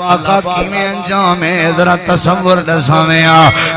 پاکا کیویں انجام ہے ذرا تصور دساویں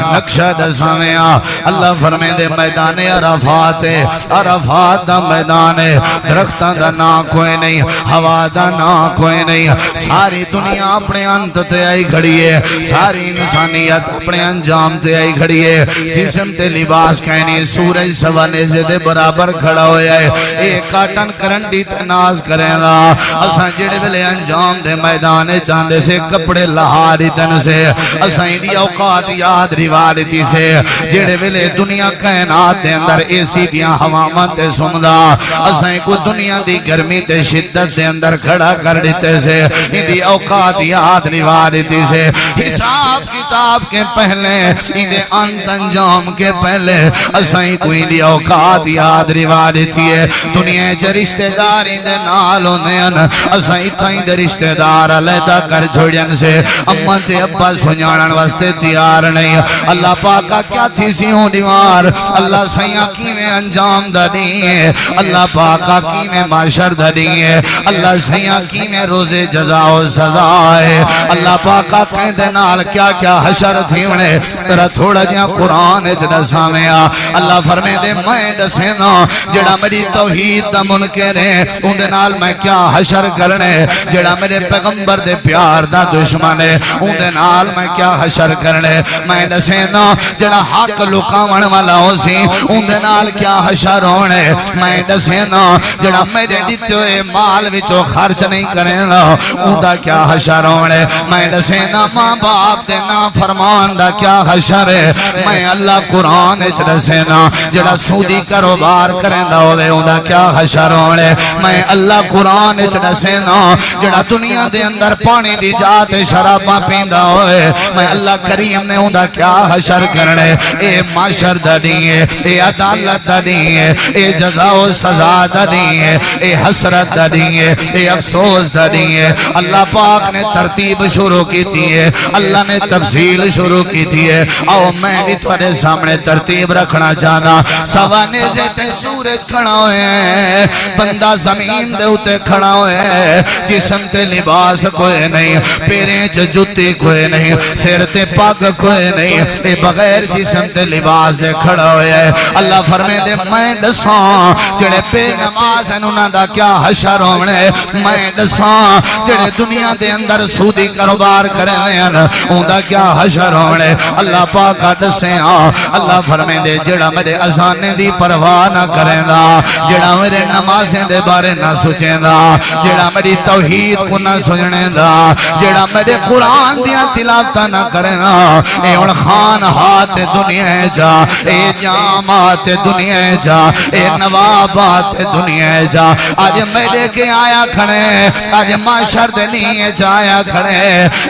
نقشہ دساویں اللہ فرمے دے میدان عرفات ہے عرفات دا میدان ہے درختاں دا نا کوئی نہیں ہوا دا نا کوئی نہیں ساری دنیا اپنے انت تے آئی کھڑی ہے ساری انسانیت اپنے انجام تے آئی کھڑی ہے جسم تے لباس کہنی سورج سوانے سے دے برابر کھڑا ہویا ہے ایک کاٹن کرنڈی تے ناز کریں گا اساں جڑے ویلے انجام دے میدان چاندے سے کپڑے لہاری تن سے اسائیں دی اوقات یاد روایتی سے جڑے ویلے دنیا کائنات دے اندر ایسی دیاں ہواواں تے سمدا اسائیں کو دنیا دی گرمی تے شدت دے اندر کھڑا کر دیتے سے ان دی اوقات یاد روایتی سے حساب کتاب کے پہلے ان دے انت انجام کے پہلے اسائیں کو ان دی اوقات یاد روایتی ہے دنیا چ رشتہ دار دے نال ہوندے ہیں اسائیں تھائیں دے رشتہ دار علیحدہ کر چھوڑن سے اماں تے ابا سنجھانن واسطے تیار نہیں اللہ پاکا کیا تھی سی ہوں دیوار اللہ سیاں کیویں انجام دا نہیں ہے اللہ پاکا کیویں معاشر دا نہیں ہے اللہ سیاں کیویں روزے جزا و سزا ہے اللہ پاکا کہندے نال کیا کیا حشر تھی ونے تیرا تھوڑا جہاں قرآن اچ دساویں اللہ فرمے دے میں دسے نا جڑا میری توحید دا منکر ہے اون دے نال میں کیا حشر کرنے جڑا میرے پیغمبر دے پیار دا دشمن ہے اون دے نال میں کیا حشر کرنے میں دسے نا جڑا حق لکاون والا ہو سی اون دے نال کیا حشر ہونے میں دسے نا جڑا میرے دتے ہوئے مال وچوں خرچ نہیں کرے نا اون دا کیا حشر ہونے میں دسے نا ماں باپ دے نا فرمان دا کیا حشر ہے میں اللہ قرآن وچ دسے نا جڑا سودی کاروبار کریندا ہوے اون دا کیا حشر ہونے میں اللہ قرآن وچ دسے نا جڑا دنیا دے اندر پانی دی جات شراباں پیندا ہوئے میں اللہ کریم نے اوندا کیا حشر کرنے اے معاشر دا نہیں ہے اے عدالت دا نہیں ہے اے جزا و سزا دا نہیں ہے اے حسرت دا نہیں ہے اے افسوس دا نہیں ہے اللہ پاک نے ترتیب شروع کی تھی ہے اللہ نے تفصیل شروع کی تھی ہے آؤ میں بھی تھوڑے سامنے ترتیب رکھنا چاہنا سوانے جیتے سورج کھڑا ہوئے بندہ زمین دے ہوتے کھڑا ہوئے جسم تے لباس کوئی نہیں پیریں چ جوتی کوئی نہیں سر تے پگ کوئی نہیں اے بغیر جسم تے لباس دے کھڑا ہویا ہے اللہ فرمے دے میں دساں جڑے بے نماز ہیں انہاں دا کیا حشر ہونے میں دساں جڑے دنیا دے اندر سودی کاروبار کرے ہیں اون دا کیا حشر ہونے اللہ پاک دسے اللہ فرمے دے جڑا میرے اذان دی پرواہ نہ کرے دا جڑا میرے نمازیں دے بارے نہ سوچے دا جڑا میری توحید کو نہ سننے دا جڑا میرے قرآن دیا تلاوتہ نہ کرنا اے ان خان ہاتھ دنیا جا اے جامات دنیا جا اے نوابات دنیا جا آج میرے کے آیا کھڑے آج معاشر دے نہیں جایا کھڑے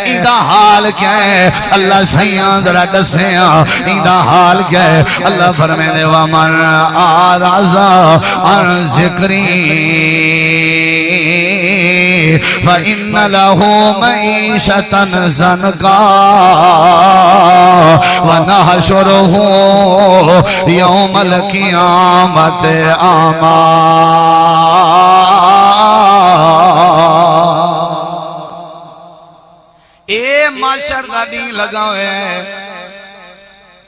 ایدہ حال کیا ہے اللہ سیاں ذرا دسیاں ایدہ حال کیا ہے اللہ فرمے دے ومن آرازا عن ذکری فَإِنَّ لَهُ مَعِيشَةً زَنْقًا وَنَحْشُرُهُ يَوْمَ الْقِيَامَةِ أَعْمَى اے معاشر دا دین لگا ہوئے ہیں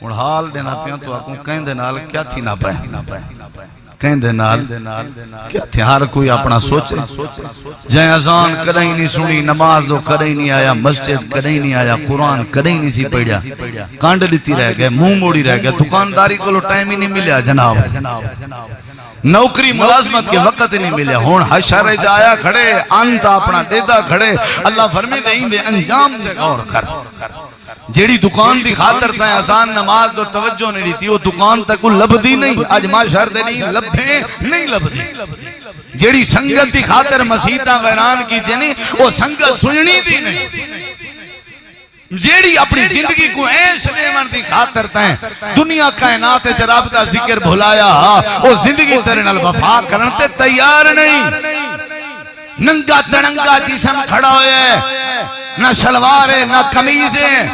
اور حال دینا پیاں تو آکوں کہیں دے نال کیا تھی نہ پائے کہیں دے نال کیا تھی ہر کوئی اپنا سوچے جائیں اذان کدیں نہیں سنی نماز دو کدیں نہیں آیا مسجد کدیں نہیں آیا قرآن کدیں نہیں سی پڑھیا کانڈ لیتی رہ گئے منہ موڑی رہ گئے دکانداری کو لو ٹائم ہی نہیں ملیا جناب نوکری ملازمت کے وقت نہیں ملیا ہون حشر جایا کھڑے انت اپنا دیدہ کھڑے اللہ فرمی دے ہی دے انجام دے غور کر جیڑی دکان دی خاطر تائیں آسان نماز دو توجہ نہیں دیتی وہ دکان تک وہ لب دی نہیں آج معاشر دے نہیں لبھیں نہیں لب دی جیڑی سنگت دی خاطر مسیحتہ ویران کی جنی وہ سنگت سننی دی نہیں جیڑی اپنی زندگی کو عیش لیون دی خاطر تائیں دنیا کائنات جرابتہ ذکر بھولایا وہ زندگی تیرے نال وفا کرنتے تیار نہیں ننگا تننگا جسم کھڑا ہوئے نہ شلوار ہے نہ کمیز ہے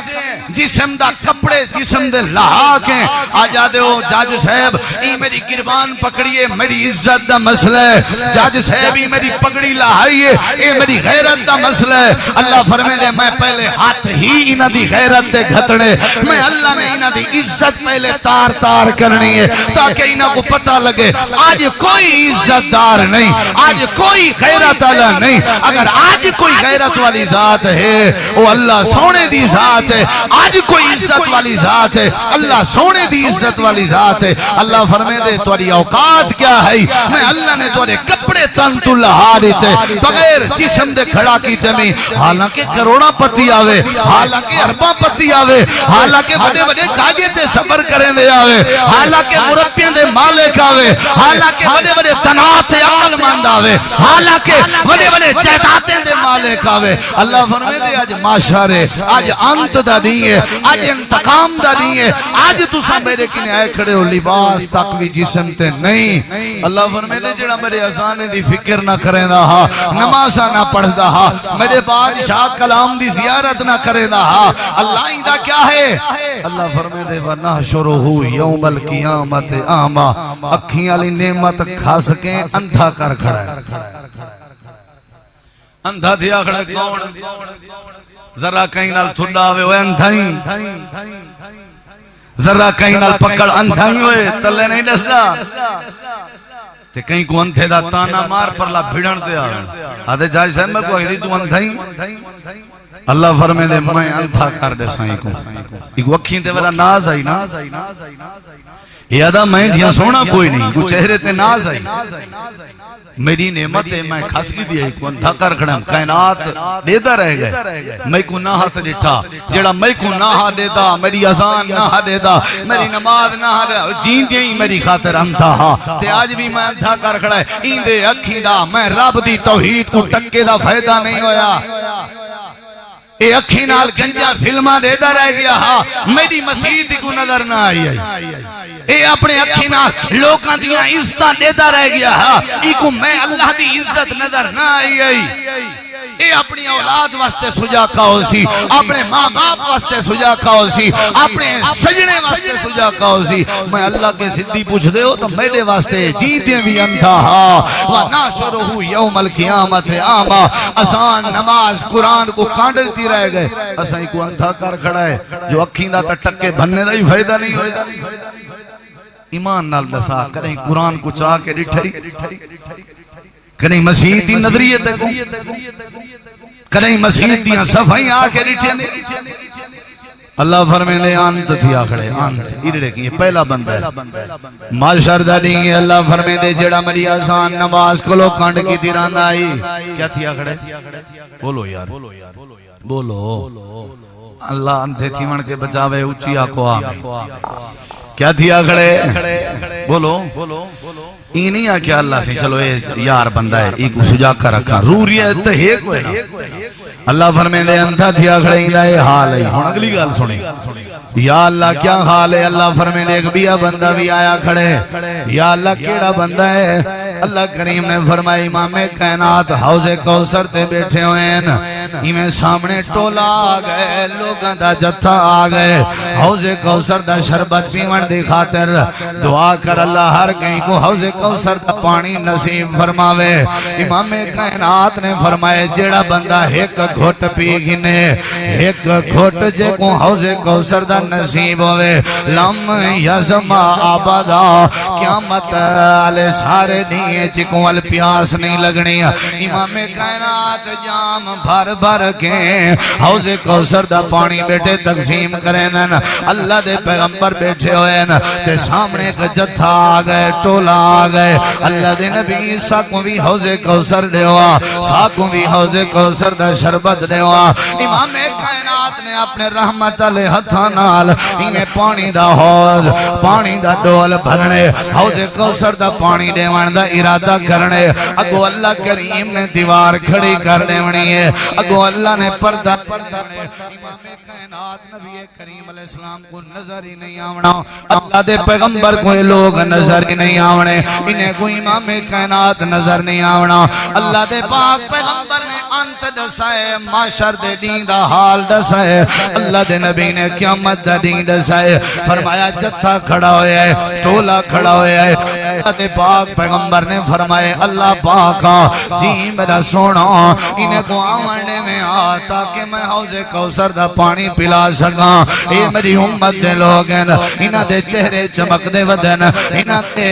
جسم دا کپڑے جسم دے لہا کے آجا دے ہو جاج صاحب ای میری گربان پکڑیے میری عزت دا مسئلہ ہے جاج صاحب ای میری پگڑی لہائیے اے میری غیرت دا مسئلہ ہے اللہ فرمے دے میں پہلے ہاتھ ہی انہ دی غیرت دے گھتڑے میں اللہ نے انہ دی عزت پہلے تار تار کرنی ہے تاکہ انہ کو پتہ لگے آج کوئی عزت دار نہیں آج کوئی غیرت اللہ نہیں اگر آج کوئی غیرت والی ذات ہے وہ اللہ سونے دی ذات ہے آج کوئی عزت والی ذات ہے اللہ سونے دی عزت والی ذات ہے اللہ فرمے دے تواری اوقات کیا ہے میں اللہ نے توارے کپڑے تن تو لہا دیتے بغیر جسم دے کھڑا کی تمہیں حالانکہ کروڑا پتی آوے حالانکہ اربا پتی آوے حالانکہ بڑے بڑے کاجے تے سفر کریں دے آوے حالانکہ مربیاں دے مالک آوے حالانکہ بڑے بڑے تنات عقل مند آوے حالانکہ بڑے بڑے جائدادیں دے مالک آوے اللہ فرمے دے آج معاشرے آج انت دا نہیں ہے آج انتقام دا نہیں ہے آج تو سا میرے کنے آئے کھڑے ہو لباس تک بھی جسم تے نہیں اللہ فرمے دے جڑا میرے آسانے دی فکر نہ کریں دا ہا نمازہ نہ پڑھ دا ہا میرے بادشاہ کلام دی زیارت نہ کریں دا ہا اللہ ہی دا کیا ہے اللہ فرمے دے وَنَحْشُرُهُ يَوْمَ الْقِيَامَةِ آمَا اکھیاں لی نعمت کھا سکیں اندھا کر کھڑا ہے اندھا تھیا کھڑا ہے کون ذرا کہیں نال تھوڑا ہوئے وہ اندھائیں ذرا کہیں نال پکڑ اندھائیں ہوئے تلے نہیں دسدا تے کہیں کو اندھے دا تانا مار پر لا بھیڑن تے آدھے جائے صاحب میں کو آئی دی تو اندھائیں اللہ فرمے دے میں اندھا کر دے سائیں کو ایک وکھین تے ورہ ناز آئی یادہ میں جیاں سونا کوئی نہیں کو چہرے تے ناز آئی میری نعمت ہے میں کھس کی دیا کو اندھا کر کھڑا کائنات دیدہ رہ گئے میں کو ناہا سے ڈٹھا جڑا میں کو ناہا دیتا میری اذان ناہا دیتا میری نماز ناہا دیتا جین دیا ہی میری خاطر اندھا ہاں تے آج بھی میں اندھا کر کھڑا ہے ایندے اکھی دا میں رب دی توحید کو ٹکے دا فائدہ نہیں ہویا اے اکھی نال گنجا فلمہ دیدہ رہ گیا ہاں میری مسیحی کو نظر نہ آئی اے اپنے اکھی نال لوکاں دیاں عزتاں دیدہ رہ گیا ہاں ایکو میں اللہ دی عزت نظر نہ آئی اے اپنی اولاد واسطے سجا کاؤ سی اپنے ماں باپ واسطے سجا کاؤ سی اپنے سجنے واسطے سجا کاؤ سی میں اللہ کے صدی پوچھ دے ہو تو میرے واسطے جیتے بھی اندھا وَنَحْشُرُهُ يَوْمَ الْقِيَامَةِ آمَا آسان نماز قرآن کو کانڈ دیتی رہ گئے اسائی کو اندھا کر کھڑا ہے جو اکھین دا تا ٹکے بھننے دا ہی فائدہ نہیں ہوئے ایمان نال دسا کریں قرآن کو چاہ کے رٹھائی کریں مسیحی نظریے تے کو کریں مسیحی صفحیں آکے رٹھائی اللہ فرمے لے آنت تھی آکھڑے آنت ارڑے کی یہ پہلا بندہ ہے معاشر دا نہیں ہے اللہ فرمے دے جڑا مری آسان نماز کو لو کانڈ کی تیران آئی کیا تھی آکھڑے بولو یار بولو اللہ اندھے تھی من کے بچاوے اچھی آکو آمین کیا تھی آکھڑے بولو یہ نہیں آکیا اللہ سے چلو یار بندہ ہے ایک سجا کر رکھا روریت ہے کوئی اللہ فرمے دے اندھا تھی آکھڑے ہی حال ہے ہون اگلی گال سنی یا اللہ کیا حال ہے اللہ فرمے دے ایک بیا بندہ بھی آیا کھڑے یا اللہ کیڑا بندہ ہے اللہ کریم نے فرمائی امام کائنات حوض کوثر تے بیٹھے ہوئے ہیں ہمیں سامنے ٹولا آگئے لوگاں دا جتھا آگئے حوض کوثر دا شربت پیمن دی خاطر دعا کر اللہ ہر کہیں کو حوض کوثر دا پانی نصیب فرماوے امام کائنات نے فرمائے جیڑا بندہ ایک گھوٹ پی گھنے ایک گھوٹ جے کو حوض کوثر دا نصیب ہوئے لم یزم آبادا قیامت آلے سارے دیئے چکوں پیاس نہیں لگنی امام کائنات جام بھر بھر کے حوض کوثر دا پانی بیٹے تقسیم کریں اللہ دے پیغمبر بیٹھے ہوئے تے سامنے ایک جتھا آگئے ٹولا آگئے اللہ دے نبی ساکوں بھی حوض کوثر دے ہوا ساکوں بھی حوض کوثر دا شربت دے ہوا امام کائنات نے اپنے رحمت علیہ ہتھانال انہیں پانی دا حوض پانی دا ڈول بھرنے حوض کوثر دا پانی دے وان دا ارادہ کرنے اگو اللہ کریم نے دیوار کھڑی کرنے ونی ہے اگو اللہ نے پردہ امام کائنات نبی کریم علیہ السلام کو نظر ہی نہیں آونا اللہ دے پیغمبر کوئی لوگ نظر ہی نہیں آونے انہیں کوئی امام کائنات نظر نہیں آونا اللہ دے پاک پیغمبر نے انت دسائے معاشر دے دین دا حال دسائے اللہ دے نبی نے قیامت دا دین دسائے فرمایا جتھا کھڑا ہویا ہے ٹولا کھڑا ہویا ہے اللہ دے پاک پیغمبر نے فرمائے اللہ پاکا جی میرا سونا انہیں کو آوانڈے میں آ تاکہ میں حوض کوثر دا پانی پلا سکاں اے میری امت دے لوگ ہیں انہاں دے چہرے چمک دے ودن انہاں دے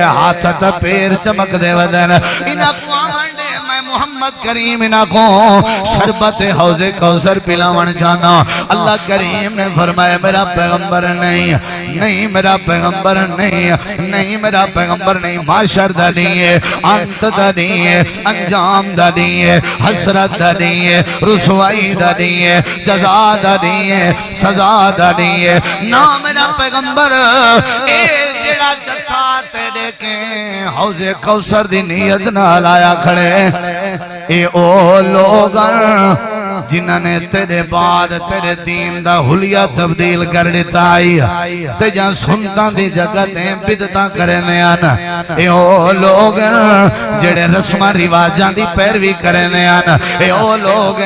ہاتھ تا پیر چمک دے ودن انہاں کو آوانڈے میں محمد کریم انہاں کو شربت حوض کوثر پلاون جانا اللہ کریم نے فرمایا میرا پیغمبر نہیں میرا پیغمبر نہیں میرا پیغمبر نہیں معاشر دا نہیں ہے انت دا نہیں ہے انجام دا نہیں ہے حسرت دا نہیں ہے رسوائی دا نہیں ہے جزا دا نہیں ہے سزا دا نہیں ہے نا میرا پیغمبر اے جڑا جتھا تیرے کے حوض کوثر دی نیت نہ لایا کھڑے اے او لوگاں جنہاں نے تیرے بعد تیرے دین دا حلیہ تبدیل کر دیتا آئی تے جہاں سنتاں دی جگہ تے بدتاں کرنے آنا اے او لوگ جڑے رسمہ رواجاں دی پیروی کرنے آنا اے او لوگ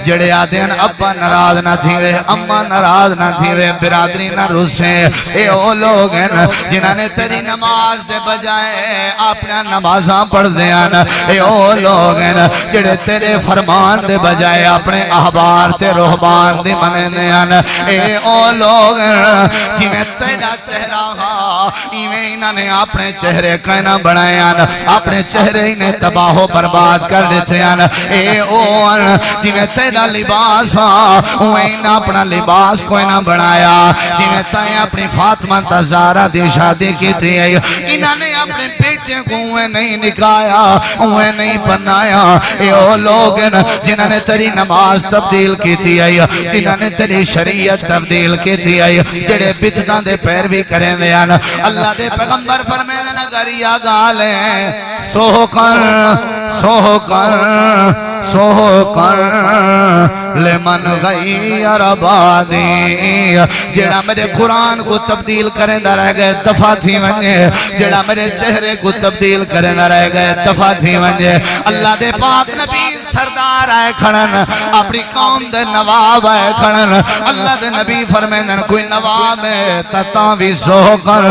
جڑے آدھین ابا ناراض نہ تھیوے اما ناراض نہ تھیوے برادری نہ روسے اے او لوگ جنہاں نے تیری نماز دے بجائے اپنا نمازاں پڑھ دے آنا اے او لوگ جڑے تیرے فرمان دے بجائے اپنے احبار تے روحبان دی مننے آنا اے او لوگ جنہیں تیرا چہرہ ایویں انہوں نے اپنے چہرے کہنا بنائے آنا اپنے چہرے انہیں تباہ و برباد کر دیتے آنا اے او جنہیں تیرا لباس انہیں انہیں اپنا لباس کوئی نہ بنایا جنہیں تائیں اپنی فاطمہ تزارہ دی شادی کی تھی انہوں نے اپنے بیٹے کو انہیں نہیں نکایا انہیں نہیں پنایا اے او لوگ جنہوں نے تیری نماز تبدیل کی تھی جنہوں نے تیری شریعت تبدیل کی تھی جڑے بدتاں دے پیروی کریں دے آنا اللہ دے پیغمبر فرمائے دے نگریا گالیں سوکر لمن غیر آبادی جڑا میرے قرآن کو تبدیل کریں دا رہ گئے دفع تھی ونجے جڑا میرے چہرے کو تبدیل کریں دا رہ گئے دفع تھی ونجے اللہ دے پاک نبی سردار آئے کھڑن اپنی قوم دے نواب آئے کھڑن اللہ دے نبی فرمائن کوئی نواب ہے تاں بھی سو کر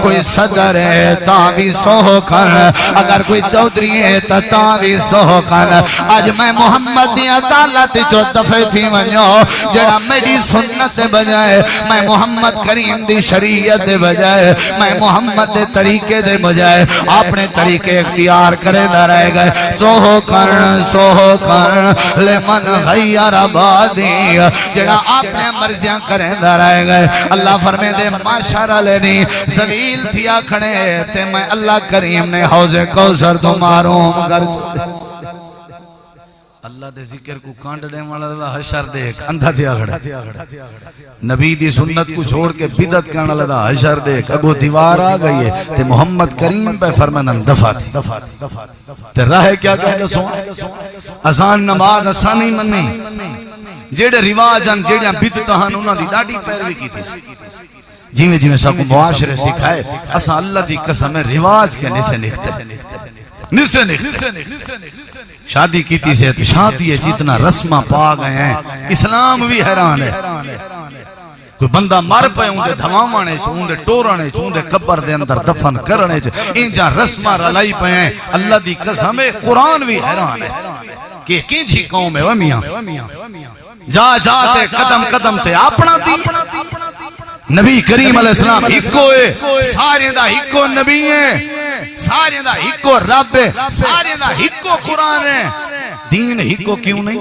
کوئی صدر ہے تاں بھی سو کر اگر کوئی چودری ہے تاں بھی سو کر آج میں محمد دی عدالت جو دفع تھی ونجو جڑا میری سنت سے بجائے میں محمد کریم دی شریعت دے بجائے میں محمد دے طریقے دے بجائے اپنے طریقے اختیار کرے نہ رہ گئے سو کر لمن غیر آبادی جڑا اپنے مرضیاں کریں نہ رہ گئے اللہ فرمے دے معاشرہ لینی ذلیل تھیا کھڑے تے میں اللہ کریم نے حوض کوثر تو معروم کر اللہ دے ذکر کو کانڈ دے والا حشر دیکھ اندھا تھیا کھڑا نبی دی سنت کو چھوڑ کے بدعت کرنے لگا حشر دیکھ اگو دیوار آ گئی ہے تے محمد کریم پہ فرمانن دفع تھی تے راہ کیا کہہ سو اذان نماز آسانی منی جیڑے رواجاں جیڑیاں بدعتاں انہاں دی ڈاڈی پیروی کیتی جیویں جیویں سب کو معاشرے سکھائے اساں اللہ دی قسم رواج کے نسے نکھتے شادی کیتی سے شادی ہے جتنا رسمہ پا گئے ہیں اسلام بھی حیران ہے کوئی بندہ مر پہ اندے دھمامانے چھو اندے ٹورانے چھو اندے قبر دے اندر دفن کرنے چھو انجا رسمہ رلائی پہ ہیں اللہ دی قسم قرآن بھی حیران ہے کہ کینچی قوم ہے ومیاں جا جاتے قدم قدم تے اپنا دی نبی کریم علیہ السلام ہکو ہے سارے دا ہکو نبی ہے سارے دا ہکو رب ہے سارے دا ہکو قرآن ہے دین ہکو کیوں نہیں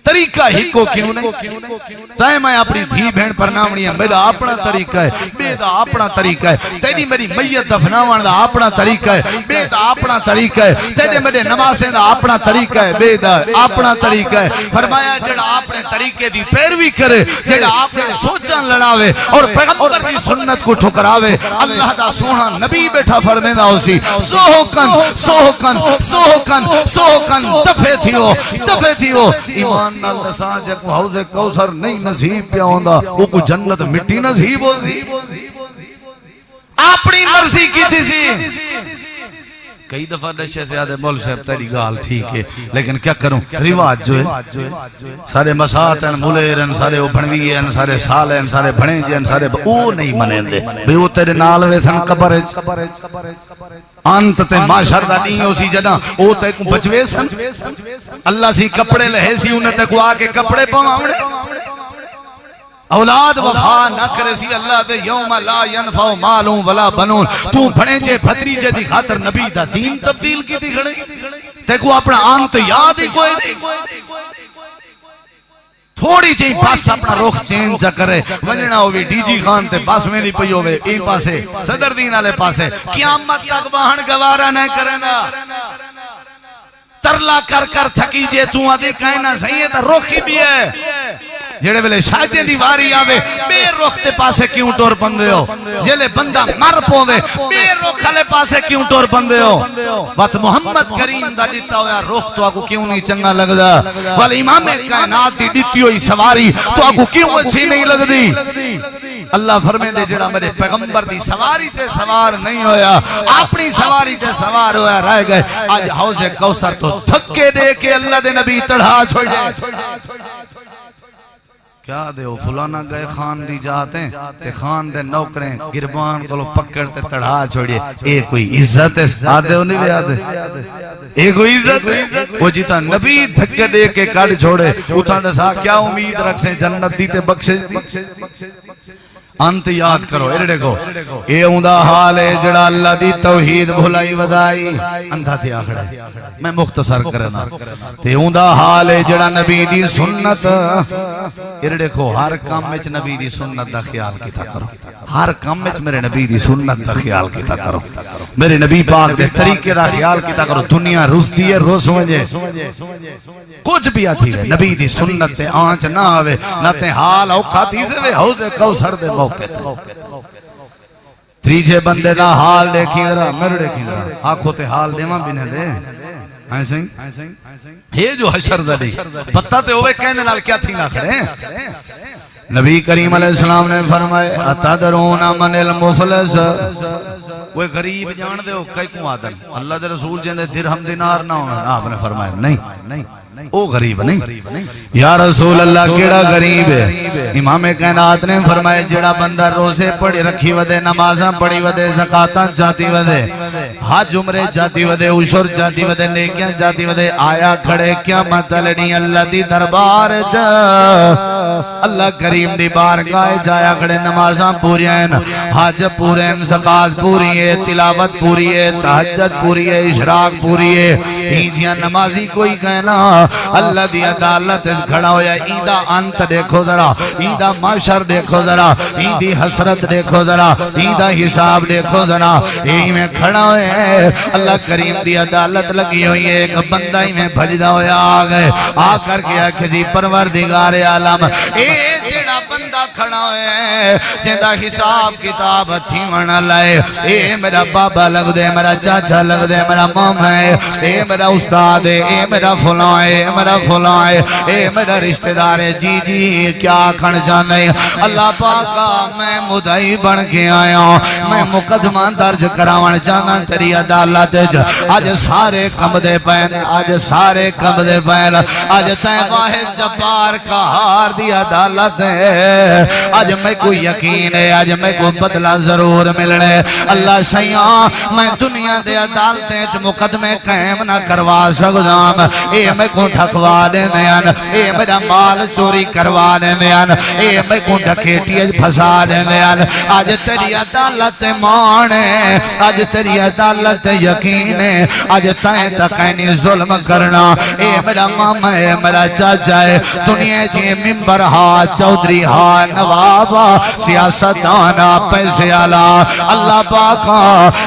طریقہ ہی کو کیوں نہیں تائیں میں اپنی دھی بہن پرناونی ہے میرا اپنا طریقہ ہے بے دا اپنا طریقہ ہے تیری میری میت دفناون دا اپنا طریقہ ہے بے دا اپنا طریقہ ہے تیرے میرے نمازیں دا اپنا طریقہ ہے بے دا اپنا طریقہ ہے فرمایا جڑا اپنے طریقے دی پیروی کرے جڑا اپنے سوچاں لڑاوے اور پیغمبر دی سنت کو ٹھکراوے اللہ دا سونا نبی بیٹھا فرمینا ہو سی سوہکن دفے تھیو ایمان نال دساں جے کو حوض کوثر نہیں نصیب پیا ہوندا وہ کو جنت مٹی نصیب ہو سی اپنی مرضی کی تھی سی کئی دفعہ نشے سے آدھے مول صاحب تیری گال ٹھیک ہے لیکن کیا کروں رواج جو ہے سارے مساعت ہیں ملیر ہیں سارے بھنوی ہیں سارے سال ہیں سارے بھنے جی ہیں سارے او نہیں منیں دے بھئی وہ تیرے نال ویسن قبر ہے انت تے معاشر دا نہیں ہو سی جنا او تے کو بچوے سن اللہ سی کپڑے لہے سی انہیں تے کو آکے کپڑے پاؤں اولاد وفا نہ کرے سی اللہ دے یوم لا ینفع مالوں ولا بنون تو بھنے جے بھتری جے دی خاطر نبی دا دین تبدیل کی دی گھڑے تے کو اپنا آنت یاد ہی کوئی نہیں تھوڑی چاہی پاس اپنا رخ چینج کرے ونجنا ہوئی ڈی جی خان تے پاس میں نہیں پئی ہوئے این پاسے صدر دین آلے پاسے قیامت تک باہن گوارا نہیں کرنا ترلا کر کر تھکی جے تو آدھے کہنا صحیح ہے تا رخ ہی بھی ہے جڑے بلے شاہدیں دیواری آوے بے رخ تے پاسے کیوں ٹور بندے ہو جلے بندہ مر پوے بے رخ علی پاسے کیوں ٹور بندے ہو بات محمد کریم دا دیتا ہویا رخ تو آگو کیوں نہیں چنگا لگ دا والا امام کائنات دی دیتی ہوئی سواری تو آگو کیوں اچھی نہیں لگ دی اللہ فرمے دے جڑا میرے پیغمبر دی سواری تے سوار نہیں ہویا اپنی سواری تے سوار ہویا رہ گئے آج حوض کوثر تو تھکے دے کے اللہ دے نبی تڑھا چھوڑ جائے کیا دے ہو فلانا گئے خان دی جاتے تے خان دے نوکریں گربان کو پکڑتے تڑھا چھوڑیے اے کوئی عزت ہے آدھے ہو نہیں بھی آدھے اے کوئی عزت ہے وہ جیتا نبی دھکے دے کے کڑ چھوڑے اتھانے سا کیا امید رکھ سے جنت دیتے بخشے دی انت یاد کرو اے دیکھو اے اوندا حال ہے جڑا اللہ دی توحید بھلائی ودائی اندھا تھی آخڑا میں مختصر کرنا تے اوندا حال ہے جڑا نبی دی سنت اے دیکھو ہر کام وچ نبی دی سنت دا خیال کیتا کرو ہر کام وچ میرے نبی دی سنت دا خیال کیتا کرو میرے نبی پاک دے طریقے دا خیال کیتا کرو دنیا روس دی ہے روس وجے کچھ بھی آتی ہے نبی دی سنت تے آنچ نہ آوے نہ تے حال اوکھا تیزے وے حوض کوثر دے موقع تریجے بندے دا حال دیکھیں ذرا میرے دیکھیں ذرا آنکھوں تے حال دیواں بھی نہ دے یہ جو حشر دا دی پتہ تے ہوئے کہنے لال کیا تھی نہ کھڑے نبی کریم علیہ السلام نے فرمائے اتدرون من المفلس وہ غریب جان دے ہو کئی کو آدم اللہ دے رسول جن دے درہم دینار نہ ہونا آپ نے فرمایا نہیں او غریب نہیں یا رسول اللہ کیڑا غریب ہے امام کائنات نے فرمائے جڑا بندہ روزے پڑھی رکھی ودے نمازاں پڑھی ودے زکاتاں چاہتی ودے حج عمرے چاہتی ودے عشر چاہتی ودے نیکیاں چاہتی ودے آیا کھڑے کیا مطلنی اللہ دی دربار جا اللہ کریم دی بارگاہ جایا کھڑے نمازاں پوری ہیں حج پورے ہیں زکات پوری ہے تلاوت پوری ہے تہجد پوری ہے اشراق پوری ہے ہیجیاں نمازی کوئی کہنا اللہ دی عدالت کھڑا ہویا ایدہ انت دیکھو ذرا ایدہ معاشر دیکھو ذرا ایدی حسرت دیکھو ذرا ایدہ حساب دیکھو ذرا یہی میں کھڑا ہوئے اللہ کریم دی عدالت لگی ہوئی ہے ایک بندہ ہی میں بھجدہ ہویا آگئے آ کر کیا کسی پروردگار عالم اے جڑا بندہ کھڑا ہوئے جندہ حساب کتاب تھی مرنا لائے اے میرا بابا لگ دے میرا چاچا لگ دے میرا مام ہے اے میرا استاد ہے اے میرا فلان ہے اے میرا فلان ہے اے میرا رشتہ دار ہے جی کیا کھڑ جانے اللہ پاکا میں مدعی بن کے آیا ہوں میں مقدمہ درج کراوان جانا تیری عدالت آج سارے کم دے پین آج سارے کم دے پین آج تین واحد جبار کا ہار دی عدالت ہے اج میں کو یقین ہے اج میں کو بدلہ ضرور ملنے اللہ سیاں میں دنیا دے عدالتیں چ مقدمے قائم نہ کروا سکدام اے میں کو ٹھکوا دیندے ہیں اے میرا مال چوری کروا دیندے ہیں اے میں کو ڈکیٹی پھسا دیندے ہیں اج تیری عدالت مان ہے اج تیری عدالت یقین ہے اج تائیں تکینی ظلم کرنا اے میرا ماما ہے میرا چاچا ہے دنیا جی ممبر ہا چودری ہا نواب سیاستانا پیسے آلا اللہ پاکا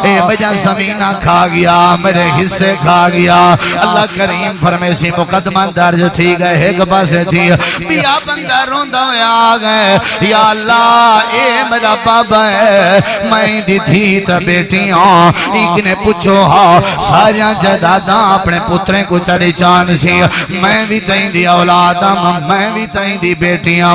اے میرا زمینہ کھا گیا میرے حصے کھا گیا اللہ کریم فرمیسی مقدمہ درج تھی گئے ایک پاسے تھی بیا بندہ روندہ ہویا آگئے یا اللہ اے میرا بابا ہے میں دی دھیت بیٹیاں ایک نے پوچھو ہاں ساریاں جداداں اپنے پتریں کو چڑی چان سی میں بھی تہیں دی اولاداں میں بھی تہیں دی بیٹیاں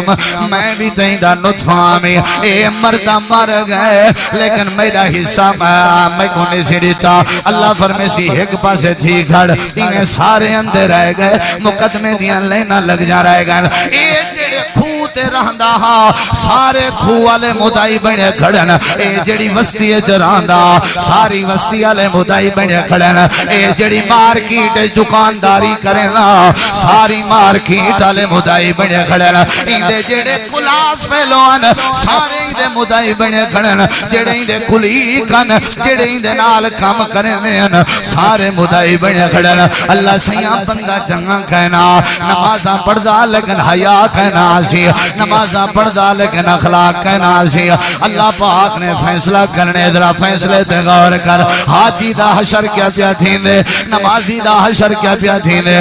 میں بھی تہیں دا نطفہ میں اے مردہ مر گئے لیکن میرا حصہ میں کو نہیں سی دیتا اللہ فرمیسی ایک پاسے تھی گھڑ انہیں سارے اندر رہ گئے مقدمے دیاں لینا لگ جا رہے گئے اے جڑے کھوتے رہندہ ہاں سارے کھو والے مدائی بڑے کھڑن اے جڑی وستی چراندہ ساری وستی والے مدائی بڑے کھڑن اے جڑی مارکیٹ دکانداری کرنا ساری مارکیٹ والے مدائی بڑے کھڑن اندے جڑے کلاس فیلوان سارے اندے مدائی بڑے کھڑن جڑے اندے کلی کن جڑے اندے نال کام کرنے سارے مدائی بڑے کھڑن اللہ سیاں بندہ چنگا کہنا نمازاں پڑھدا لیکن حیا کہنا سی نمازاں پڑھدا لیکن اخلاق کہنا سی اللہ پاک نے فیصلہ کرنے ذرا فیصلے تے غور کر حاجی دا حشر کیا پیا تھیندے نمازی دا حشر کیا پیا تھیندے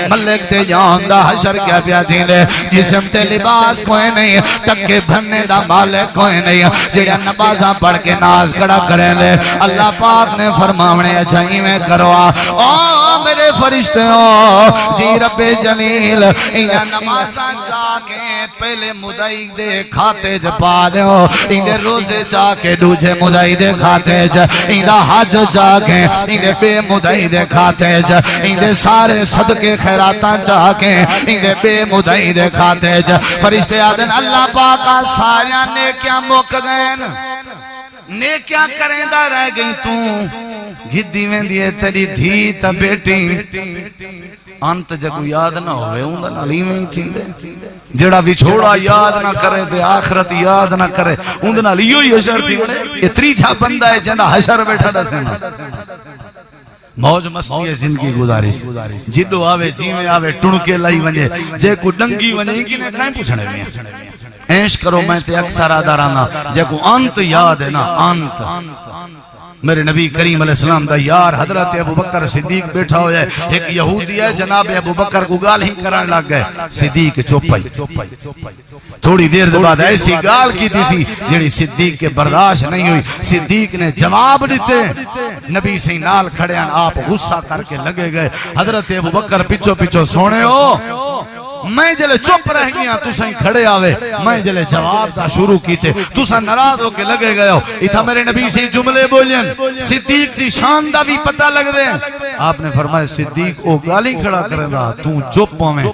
ملک تے جان دا حشر کیا پیا تھیندے جسم تے لباس کوئی نہیں ٹکے بھرنے دا مالک کوئی نہیں جڑا نمازاں پڑھ کے ناز کڑا کریں دے اللہ پاک نے فرماونے اچھائی میں کروا او میرے فرشتے ہو جی رب جمیل انہاں نمازاں چاہ کے پہلے مدائی دے کھاتے جا پا دے ہو اندے روزے چاہ کے دوجے مدائی دے کھاتے جا اندہ حج چاہ کے اندے بے مدائی دے کھاتے جا اندے سارے صدقے خیراتاں چاہ کے اندے بے مدائی دے کھاتے جا فرشتے آدن اللہ پاکا ساریاں نیکیاں موک گئن نیکیاں کریں دا رہ گئی تو گھدی میں دیئے تیری دھی تا بیٹی انت جگو یاد نہ ہوئے اندھا نالی میں ہی تھی دے جڑا بھی چھوڑا یاد نہ کرے دے آخرت یاد نہ کرے اندھا نالی ہی حشر تھی اتری جھا بندہ ہے جندہ حشر بیٹھا دا سینا موج مستی زندگی گزاری جدو آوے جی میں آوے ٹنکے لائی ونجے جے کو ڈنگی ونجے ہی کی نے کھائیں پوچھنے میں اینش کرو میں تے اکثر آدارانا جے کو انت یاد ہے نا انت میرے نبی کریم علیہ السلام دا یار حضرت ابو بکر صدیق بیٹھا ہو جائے ایک یہودی ہے جناب ابو بکر کو گال ہی کران لگ گئے صدیق چوپائی تھوڑی دیر دے بعد ایسی گال کی تھی سی جنہی صدیق کے برداشت نہیں ہوئی صدیق نے جواب دیتے نبی سے نال کھڑیاں آپ غصہ کر کے لگے گئے حضرت ابو بکر پچھو پچھو سونے ہو میں جلے چپ رہ گیا تو سائیں کھڑے آوے میں جلے جواب دا شروع کیتے تو سائیں نراز ہو کے لگے گئے ہو اتھا میرے نبی سے جملے بولین صدیق دی شان دا بھی پتہ لگ دے آپ نے فرمایا صدیق او گالی کھڑا کرے رہا تو چپ میں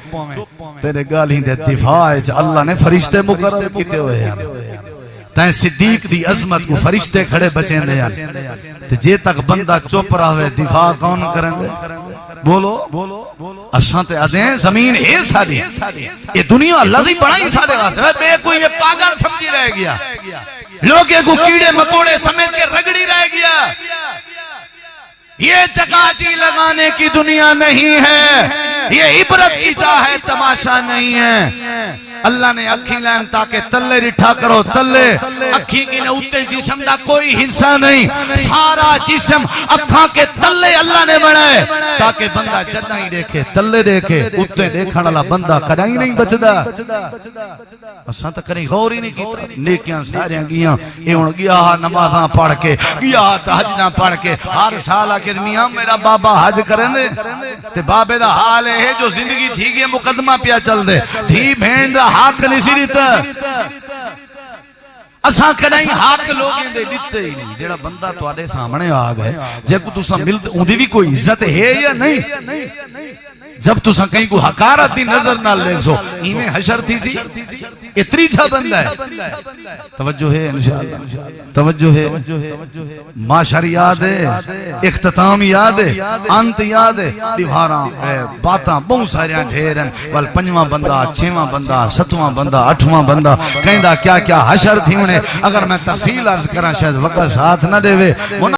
تیرے گالی دے دفاع ہے اللہ نے فرشتے مقرر کیتے ہوئے ہیں تائیں صدیق دی عظمت کو فرشتے کھڑے بچیں دے ہیں جے تک بندہ چپ رہا ہوئے دفاع کون کریں دے بولو اشانتے آدھیں زمین اے ساری یہ دنیا اللہ سے بڑا ہی سارے واسے بے کوئی میں پاگل سمجھی رہ گیا لوگے کو کیڑے مکوڑے سمیت کے رگڑی رہ گیا یہ چکاچی لگانے کی دنیا نہیں ہے یہ عبرت کی چاہ ہے تماشا نہیں ہے اللہ نے اکھی لین تاکہ تلے رٹھا کرو تلے اکھی کی نے اتے جسم دا کوئی حصہ نہیں سارا جسم اکھاں کے تلے اللہ نے بڑھائے تاکہ بندہ جنہ ہی دیکھے تلے دیکھے اتے دیکھانا اللہ بندہ کدائی نہیں بچدا اساں تک کریں غور ہی نہیں کیتا نیکیاں ساریاں گیاں ایون گیا نمازاں پڑھ کے گیا تحجداں پڑھ کے ہر سال آکے میاں میرا بابا حج کریں دے تے بابے دا حال ہے جو زندگی تھی گیا مقدمہ پیا چل دے تھی بھین دا حق نہیں سی دیتا اساں کدیں حق لوگیں دے دتے ہی نہیں جڑا بندہ تواڈے سامنے آ گئے جے کو تساں مل اودی بھی کوئی عزت ہے یا نہیں جب تساں کہیں کو حقارت دی نظر نہ دیکھو ایویں حشر تھی سی اتری چھا بندہ ہے توجہ ہے انشاءاللہ توجہ ہے معاشر یاد ہے اختتام یاد ہے انت یاد ہے دیواراں باتاں بہت ساریاں ڈھیرن ول پنجواں بندہ چھواں بندہ ستواں بندہ اٹھواں بندہ کہندا کیا کیا حشر تھی انہیں اگر میں تفصیل عرض کراں شاید وقت ساتھ نہ دے